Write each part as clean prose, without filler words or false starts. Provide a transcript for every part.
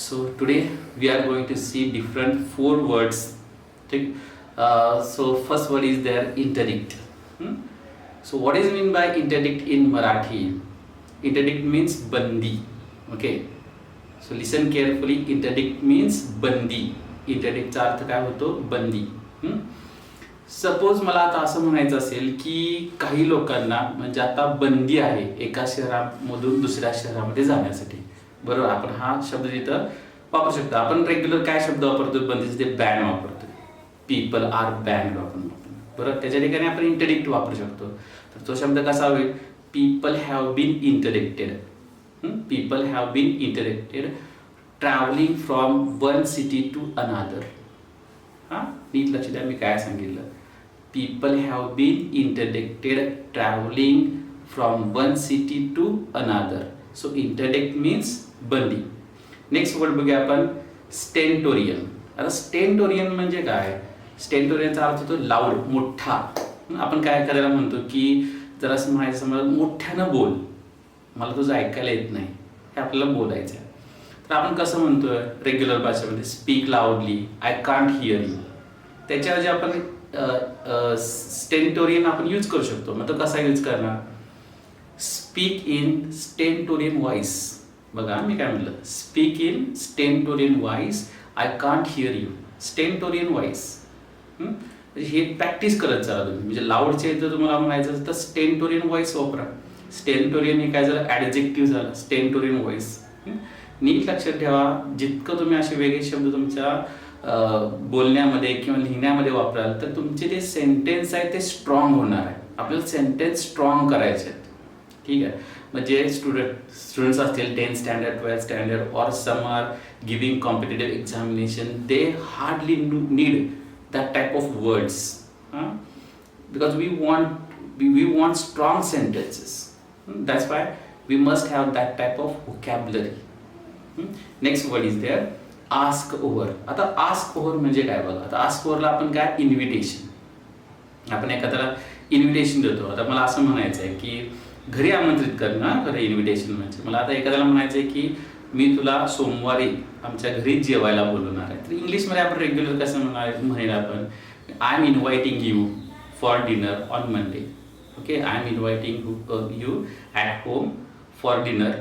So today we are going to see different four words. ठीक? So first word is there interdict. So what is mean by interdict in Marathi? Interdict means bandi. Okay. So listen carefully. Interdict means bandi. Interdict चा अर्थ काय होतो? बंदी. Suppose मला आता असं म्हणायचं असेल की काही लोकांना म्हणजे आता बंदी आहे एका शहरामधून दुसऱ्या शहरामध्ये जाण्यासाठी. बरोबर, आपण हा शब्द इथं वापरू शकतो. आपण रेग्युलर काय शब्द वापरतो बंदीचे? ते बॅन वापरतो. पीपल आर बॅन्ड आपण बरोबर. त्याच्या ठिकाणी आपण इंटरडिक्ट वापरू शकतो. तर तो शब्द कसा होईल? People have been interdicted. People have been interdicted travelling from one city to another. हां, नीट लक्ष द्या मी काय सांगितलं. People have been interdicted travelling from one city to another. So interdict means बंदी. नेक्स्ट वर्ड बघूया आपण स्टेंटोरियन. आता स्टेंटोरियन म्हणजे काय? स्टेंटोरियनचा अर्थ होतो लाऊड, मोठा. आपण काय करायला म्हणतो की जर असं म्हणायचं समजा मोठ्यानं बोल, मला तुझं ऐकायला येत नाही, हे आपल्याला बोलायचं आहे. तर आपण कसं म्हणतोय रेग्युलर भाषेमध्ये? Speak loudly, I can't hear you. त्याच्याऐवजी आपण स्टेंटोरियन आपण यूज करू शकतो. मग तो कसा यूज करणार? Speak in stentorian voice. बघा मी काय म्हटलं, speak in stentorian voice, I can't hear you. Stentorian voice हे प्रॅक्टिस करत चला तुम्ही. म्हणजे लाऊडचे जर तुम्हाला म्हणायचं असेल तर स्टेंटोरियन व्हॉइस वापरा. स्टेंटोरियन हे काय झालं? ॲडजेक्टिव्ह झालं. स्टेंटोरियन व्हॉइस. नीट लक्षात ठेवा, जितकं तुम्ही असे वेगळे शब्द तुमच्या बोलण्यामध्ये किंवा लिहिण्यामध्ये वापराल तर तुमचे ते सेंटेन्स आहे ते स्ट्रॉंग होणार आहे. आपल्याला सेंटेन्स स्ट्रॉंग करायचे आहेत. ठीक आहे. म्हणजे स्टुडंट्स असतील 10th स्टँडर्ड 12th स्टँडर्ड और some are giving competitive examination, they hardly need that type of words, because we want strong sentences. That's why we must have that type of vocabulary. Next word is there ask over. आता ask over म्हणजे काय बघा. आता ask over ला आपण काय? Invitation. आपण एखाद्याला इन्व्हिटेशन देतो. आता मला असं म्हणायचं आहे की घरी आमंत्रित करणं. खरं इन्व्हिटेशन म्हणजे मला आता एखाद्याला म्हणायचं आहे की मी तुला सोमवारी आमच्या घरी जेवायला बोलवणार आहे. तर इंग्लिशमध्ये आपण रेग्युलर कसं म्हणेल आपण? I am inviting you for dinner on Monday. Okay, I am inviting you at home for dinner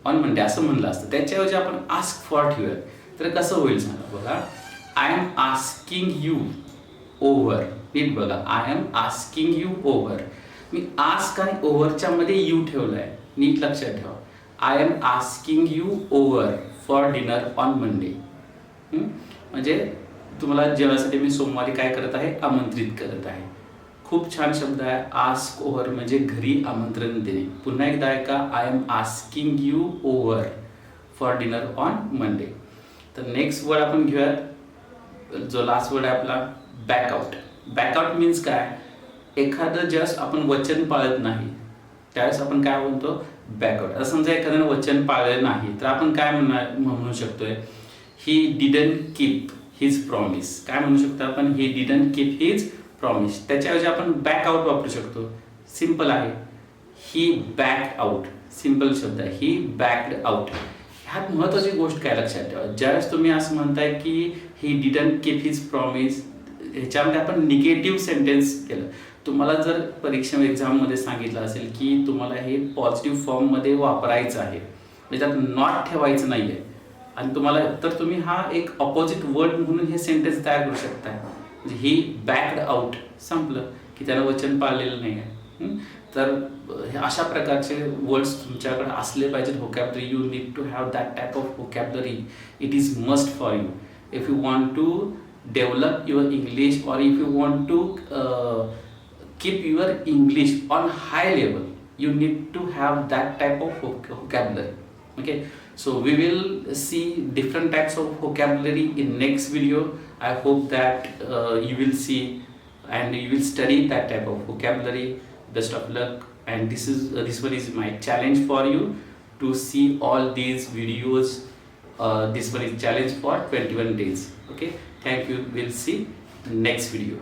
on Monday असं म्हणलं असतं. त्याच्याऐवजी आपण आस्क फॉर ठेवूया. तर कसं होईल सांगा बघा. I am asking you over. नीट बघा, I am asking you over. मी आस्क आणि ओव्हरच्या मध्ये यू ठेवलं आहे. नीट लक्षात ठेवा. I am asking you over for dinner on Monday. म्हणजे तुम्हाला जेवणासाठी मी सोमवारी काय करत आहे? आमंत्रित करत आहे. खूप छान शब्द आहे. आस्क ओव्हर म्हणजे घरी आमंत्रण देणे. पुन्हा एकदा आहे का? I am asking you over for dinner on Monday. तर नेक्स्ट वर्ड आपण घेऊयात. जो लास्ट वर्ड आहे आपला बॅकआउट. बॅकआउट मीन्स काय? एखादं जस्ट आपण वचन पाळत नाही त्यावेळेस आपण काय म्हणतो? बॅकआउट. आता समजा एखाद्यानं वचन पाळलं नाही तर आपण काय म्हणू शकतोय? He didn't keep his promise. काय म्हणू शकतो आपण? He didn't keep his promise. त्याच्याऐवजी आपण बॅकआउट वापरू शकतो. सिम्पल आहे. ही बॅक आउट. सिम्पल शब्द आहे. ही बॅक्ड आउट. ह्यात महत्त्वाची गोष्ट काय लक्षात ठेवा. ज्यावेळेस तुम्ही असं म्हणताय की he didn't keep his promise, ह्याच्यामध्ये आपण निगेटिव्ह सेंटेन्स केलं. तुम्हाला जर परीक्षा एक्झाममध्ये सांगितलं असेल की तुम्हाला हे पॉझिटिव्ह फॉर्ममध्ये वापरायचं आहे, म्हणजे त्यात नॉट ठेवायचं नाही आहे आणि तुम्हाला, तर तुम्ही हा एक ऑपोजिट वर्ड म्हणून हे सेंटेन्स तयार करू शकताय. म्हणजे ही बॅक्ड आउट. संपलं की त्याला वचन पाळलेलं नाही आहे. तर अशा प्रकारचे वर्ड्स तुमच्याकडे असले पाहिजेत. Vocabulary you need to have that type of vocabulary. It is must for you if you want to develop your English or if you want to keep your English on high level, you need to have that type of vocabulary. Okay, so we will see different types of vocabulary in next video. I hope that you will see and you will study that type of vocabulary. Best of luck. And this one is my challenge for you to see all these videos. This one is challenge for 21 days. Okay, thank you. We'll see next video.